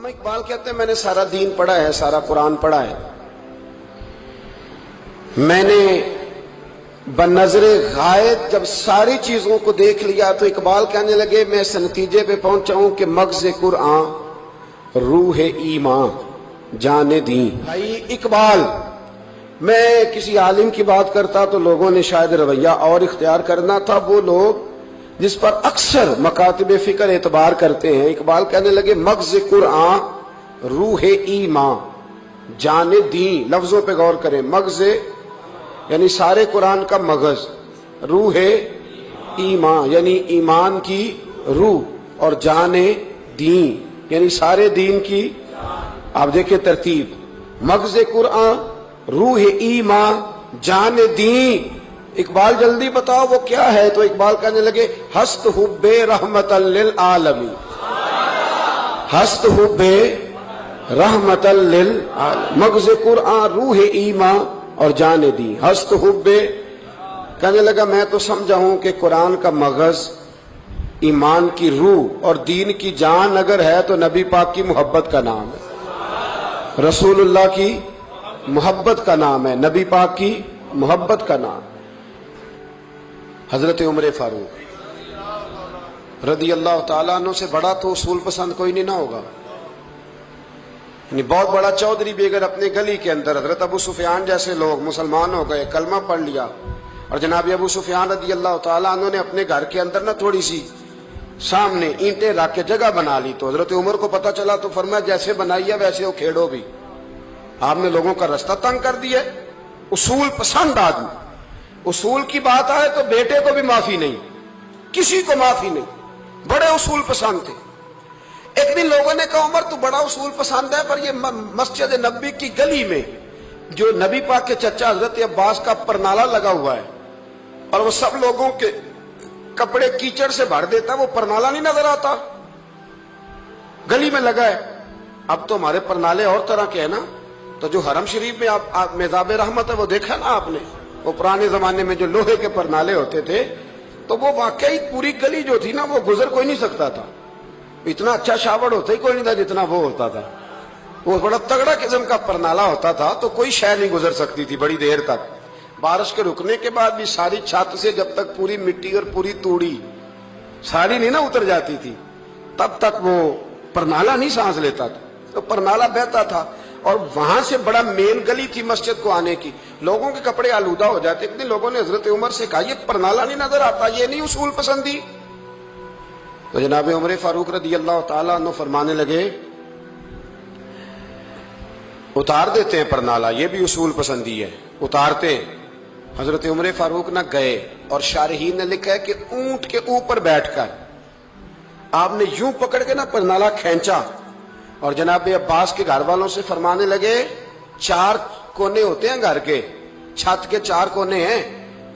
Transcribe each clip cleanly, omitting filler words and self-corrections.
علامہ اقبال کہتے ہیں میں نے سارا دین پڑھا ہے، سارا قرآن پڑھا ہے، میں نے بنظر غائب جب ساری چیزوں کو دیکھ لیا تو اقبال کہنے لگے میں اس نتیجے پہ پہنچا ہوں کہ مغز قرآن روح ایمان جان دین۔ بھائی اقبال، میں کسی عالم کی بات کرتا تو لوگوں نے شاید رویہ اور اختیار کرنا تھا، وہ لوگ جس پر اکثر مکاتب فکر اعتبار کرتے ہیں۔ اقبال کہنے لگے مغز قرآن روح ایمان جان دین۔ لفظوں پہ غور کریں، مغز یعنی سارے قرآن کا مغز، روح ایمان یعنی ایمان کی روح، اور جان دین یعنی سارے دین کی۔ آپ دیکھیں ترتیب، مغز قرآن روح ایمان جان دین۔ اقبال جلدی بتاؤ وہ کیا ہے؟ تو اقبال کہنے لگے ہست حب رحمت للعالمین، ہست حب رحمت للعالمین، مغز قرآن روح ایمان اور جان دین۔ ہست حب، کہنے لگا میں تو سمجھا ہوں کہ قرآن کا مغز ایمان کی روح اور دین کی جان اگر ہے تو نبی پاک کی محبت کا نام ہے، رسول اللہ کی محبت کا نام ہے، نبی پاک کی محبت کا نام۔ حضرت عمر فاروق رضی اللہ تعالیٰ عنہ سے بڑا تو اصول پسند کوئی نہیں نہ ہوگا، یعنی بہت بڑا چودھری بھی اگر اپنے گلی کے اندر، حضرت ابو سفیان جیسے لوگ مسلمان ہو گئے، کلمہ پڑھ لیا، اور جناب ابو سفیان رضی اللہ تعالیٰ عنہ نے اپنے گھر کے اندر نہ تھوڑی سی سامنے اینٹیں رکھ کے جگہ بنا لی، تو حضرت عمر کو پتہ چلا تو فرمایا جیسے بنائی ہے ویسے وہ کھیڑو بھی، آپ نے لوگوں کا رستہ تنگ کر دیا۔ اصول پسند آدمی، اصول کی بات آئے تو بیٹے کو بھی معافی نہیں، کسی کو معافی نہیں، بڑے اصول پسند تھے۔ ایک دن لوگوں نے کہا عمر تو بڑا اصول پسند ہے، پر یہ مسجد نبی کی گلی میں جو نبی پاک کے چچا حضرت عباس کا پرنالہ لگا ہوا ہے اور وہ سب لوگوں کے کپڑے کیچڑ سے بھر دیتا، وہ پرنالہ نہیں نظر آتا، گلی میں لگا ہے۔ اب تو ہمارے پرنالے اور طرح کے ہیں نا، تو جو حرم شریف میں آپ میزاب رحمت ہے وہ دیکھا نا آپ نے، وہ پرانے زمانے میں جو لوہے کے پرنالے ہوتے تھے، تو وہ واقعی پوری گلی جو تھی نا وہ گزر کوئی نہیں سکتا تھا، اتنا اچھا شاوڑ ہوتا ہی کوئی نہیں تھا جتنا وہ ہوتا تھا، وہ بڑا تگڑا قسم کا پرنالہ ہوتا تھا، تو کوئی شے نہیں گزر سکتی تھی بڑی دیر تک۔ بارش کے رکنے کے بعد بھی ساری چھت سے جب تک پوری مٹی اور پوری توڑی ساری نہیں نہ اتر جاتی تھی تب تک وہ پرنالہ نہیں سانس لیتا تھا، تو پرنالہ بہتا تھا، اور وہاں سے بڑا مین گلی تھی مسجد کو آنے کی، لوگوں کے کپڑے آلودہ ہو جاتے۔ ایک دن لوگوں نے حضرت عمر سے کہا یہ پرنالہ نہیں نظر آتا، یہ نہیں اصول پسندی؟ تو جناب عمر فاروق رضی اللہ تعالیٰ عنہ فرمانے لگے اتار دیتے ہیں پرنالہ، یہ بھی اصول پسندی ہے، اتارتے ہیں۔ حضرت عمر فاروق نہ گئے، اور شارحین نے لکھا ہے کہ اونٹ کے اوپر بیٹھ کر آپ نے یوں پکڑ کے نا پرنالہ کھینچا، اور جناب عباس کے گھر والوں سے فرمانے لگے 4 کونے ہوتے ہیں گھر کے، چھت کے 4 کونے ہیں،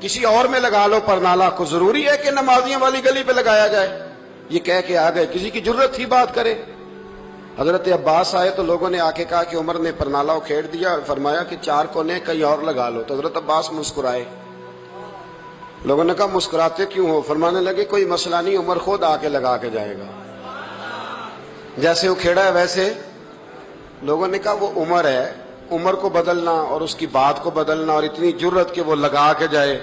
کسی اور میں لگا لو پرنالہ، کو ضروری ہے کہ نمازیوں والی گلی پہ لگایا جائے؟ یہ کہہ کے آ گئے، کسی کی جرت تھی بات کرے؟ حضرت عباس آئے تو لوگوں نے آ کے کہا کہ عمر نے پرنالہ کھیڑ دیا اور فرمایا کہ 4 کونے کہیں اور لگا لو، تو حضرت عباس مسکرائے۔ لوگوں نے کہا مسکراتے کیوں ہو؟ فرمانے لگے کوئی مسئلہ نہیں، عمر خود آ کے لگا کے جائے گا، جیسے وہ کھیڑا ہے ویسے۔ لوگوں نے کہا وہ عمر ہے، عمر کو بدلنا اور اس کی بات کو بدلنا اور اتنی جرت کہ وہ لگا کے جائے،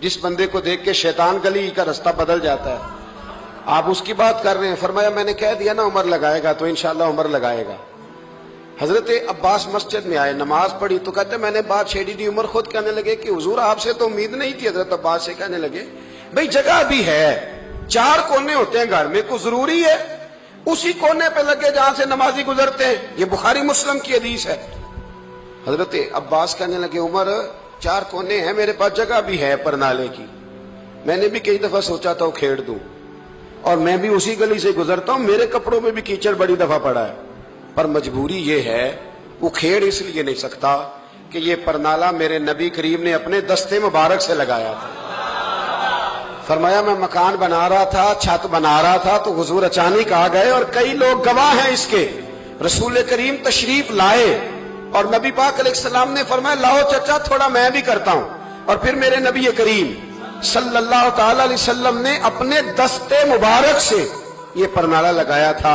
جس بندے کو دیکھ کے شیطان گلی کا رستہ بدل جاتا ہے، آپ اس کی بات کر رہے ہیں۔ فرمایا میں نے کہہ دیا نا عمر لگائے گا، تو انشاءاللہ عمر لگائے گا۔ حضرت عباس مسجد میں آئے، نماز پڑھی تو کہتے میں نے بات چھیڑی دی۔ عمر خود کہنے لگے کہ حضور آپ سے تو امید نہیں تھی۔ حضرت عباس سے کہنے لگے بھئی جگہ بھی ہے، 4 کونے ہوتے ہیں گھر میں، کو ضروری ہے اسی کونے پہ لگے جہاں سے نمازی گزرتے ہیں؟ یہ بخاری مسلم کی حدیث ہے۔ حضرت عباس کہنے لگے عمر 4 کونے ہیں، میرے پاس جگہ بھی ہے پرنالے کی، میں نے بھی کئی دفعہ سوچا تھا وہ کھیڑ دوں، اور میں بھی اسی گلی سے گزرتا ہوں، میرے کپڑوں میں بھی کیچڑ بڑی دفعہ پڑا ہے، پر مجبوری یہ ہے وہ کھیڑ اس لیے نہیں سکتا کہ یہ پرنالہ میرے نبی کریم نے اپنے دستے مبارک سے لگایا تھا۔ فرمایا میں مکان بنا رہا تھا، چھت بنا رہا تھا، تو حضور اچانک آ گئے، اور کئی لوگ گواہ ہیں اس کے، رسول کریم تشریف لائے اور نبی پاک علیہ السلام نے فرمایا لاؤ چچا تھوڑا میں بھی کرتا ہوں، اور پھر میرے نبی کریم صلی اللہ تعالی علیہ وسلم نے اپنے دستے مبارک سے یہ پرنالہ لگایا تھا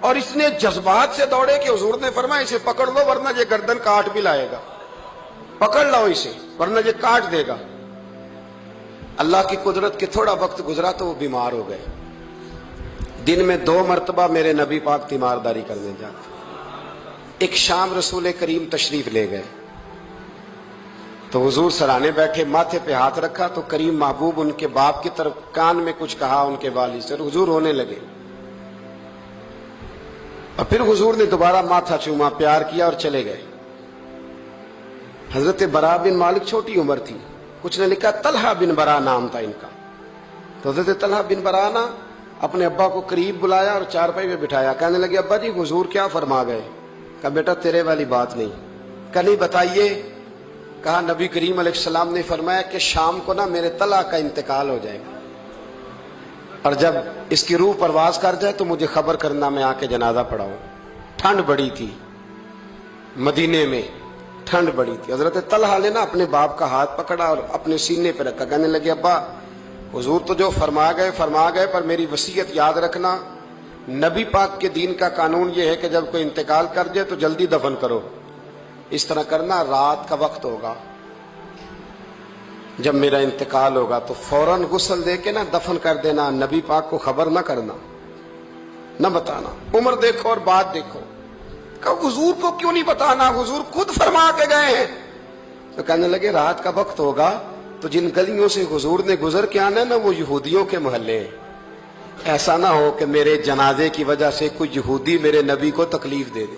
اور اس نے جذبات سے دوڑے کہ حضور نے فرمایا اسے پکڑ لو ورنہ یہ گردن کاٹ بھی لائے گا، پکڑ لو اسے ورنہ یہ کاٹ دے گا۔ اللہ کی قدرت کے تھوڑا وقت گزرا تو وہ بیمار ہو گئے۔ دن میں 2 مرتبہ میرے نبی پاک تیمارداری کرنے جاتے۔ ایک شام رسول کریم تشریف لے گئے تو حضور سرانے بیٹھے، ماتھے پہ ہاتھ رکھا تو کریم محبوب ان کے باپ کی طرف کان میں کچھ کہا ان کے والد سے، حضور رونے لگے، اور پھر حضور نے دوبارہ ماتھا چوما، پیار کیا اور چلے گئے۔ حضرت برا بن مالک چھوٹی عمر تھی، کچھ نے لکھا طلحہ بن برا نام تھا ان کا، تو حضرت طلحہ بن برا نا اپنے ابا کو قریب بلایا اور چارپائی پہ بٹھایا، کہنے لگے ابا جی حضور کیا فرما گئے؟ کہا بیٹا تیرے والی بات نہیں۔ کہا نہیں بتائیے۔ کہا نبی کریم علیہ السلام نے فرمایا کہ شام کو نا میرے طلحہ کا انتقال ہو جائے گا، اور جب اس کی روح پرواز کر جائے تو مجھے خبر کرنا، میں آ کے جنازہ پڑھاؤں۔ ٹھنڈ بڑی تھی، مدینے میں ٹھنڈ بڑی تھی۔ حضرت طلحہ نے نا اپنے باپ کا ہاتھ پکڑا اور اپنے سینے پہ رکھا، کہنے لگے ابا حضور تو جو فرما گئے پر میری وصیت یاد رکھنا، نبی پاک کے دین کا قانون یہ ہے کہ جب کوئی انتقال کر جائے تو جلدی دفن کرو، اس طرح کرنا رات کا وقت ہوگا، جب میرا انتقال ہوگا تو فوراً غسل دے کے نا دفن کر دینا، نبی پاک کو خبر نہ کرنا، نہ بتانا۔ عمر دیکھو اور بات دیکھو، کہ حضور کو کیوں نہیں بتانا، حضور خود فرما کے گئے ہیں۔ تو کہنے لگے رات کا وقت ہوگا تو جن گلیوں سے حضور نے گزر کے آنا ہے نا وہ یہودیوں کے محلے ہیں، ایسا نہ ہو کہ میرے جنازے کی وجہ سے کوئی یہودی میرے نبی کو تکلیف دے دے،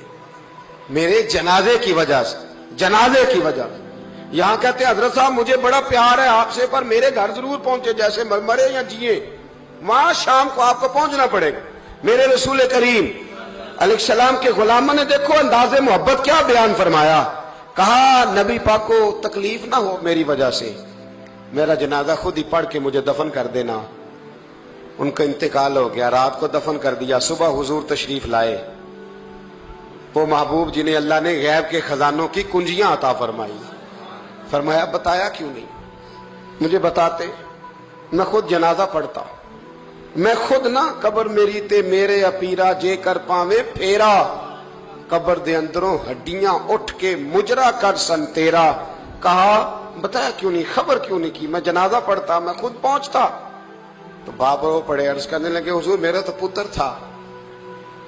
میرے جنازے کی وجہ سے، جنازے کی وجہ سے۔ یہاں کہتے ہیں حضرت صاحب مجھے بڑا پیار ہے آپ سے پر میرے گھر ضرور پہنچے، جیسے مرے یا جیے، وہاں شام کو آپ کو پہنچنا پڑے گا۔ میرے رسول کریم علیہ السلام کے غلاموں نے دیکھو انداز محبت کیا بیان فرمایا، کہا نبی پاک کو تکلیف نہ ہو میری وجہ سے، میرا جنازہ خود ہی پڑھ کے مجھے دفن کر دینا۔ ان کا انتقال ہو گیا، رات کو دفن کر دیا، صبح حضور تشریف لائے، وہ محبوب جنہیں اللہ نے غیب کے خزانوں کی کنجیاں عطا فرمائی، فرمایا بتایا کیوں نہیں، مجھے بتاتے، میں خود جنازہ پڑھتا، میں خود نہ قبر میری تے میرے اپیرا جے کر پاوے پھیرا، قبر دے اندروں ہڈیاں اٹھ کے مجرا کر سن تیرا۔ کہا بتایا کیوں نہیں، خبر کیوں نہیں کی، میں جنازہ پڑھتا، میں خود پہنچتا۔ تو باپ رو پڑے، عرض کرنے لگے حضور میرا تو پتر تھا،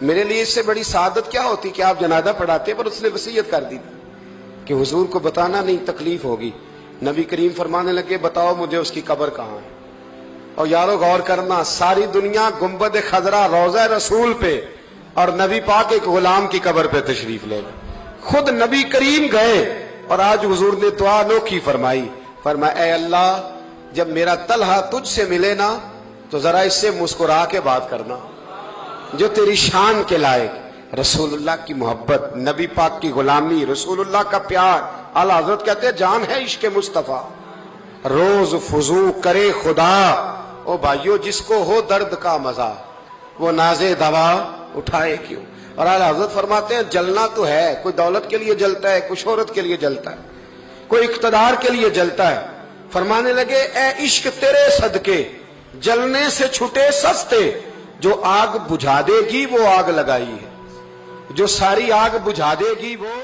میرے لیے اس سے بڑی سعادت کیا ہوتی کہ آپ جنازہ پڑھاتے، پر اس نے وصیت کر دی کہ حضور کو بتانا نہیں، تکلیف ہوگی۔ نبی کریم فرمانے لگے بتاؤ مجھے اس کی قبر کہاں ہے۔ اور یارو غور کرنا، ساری دنیا گنبد خضرا روضہ رسول پہ اور نبی پاک ایک غلام کی قبر پہ تشریف لے گئے، خود نبی کریم گئے، اور آج حضور نے دعا انوکھی فرمائی، فرمایا اے اللہ جب میرا طلحہ تجھ سے ملے نا تو ذرا اس سے مسکرا کے بات کرنا، جو تیری شان کے لائق، رسول اللہ کی محبت، نبی پاک کی غلامی، رسول اللہ کا پیار۔ اعلیٰ حضرت کہتے ہیں جان ہے عشق مصطفیٰ، روز فضو کرے خدا، او بھائیو جس کو ہو درد کا مزہ وہ نازے دوا اٹھائے کیوں۔ اور اعلیٰ حضرت فرماتے ہیں جلنا تو ہے، کوئی دولت کے لیے جلتا ہے، کوئی شہرت کے لیے جلتا ہے، کوئی اقتدار کے لیے جلتا ہے۔ فرمانے لگے اے عشق تیرے صدقے جلنے سے چھٹے سستے، جو آگ بجھا دے گی وہ آگ لگائی ہے، جو ساری آگ بجھا دے گی وہ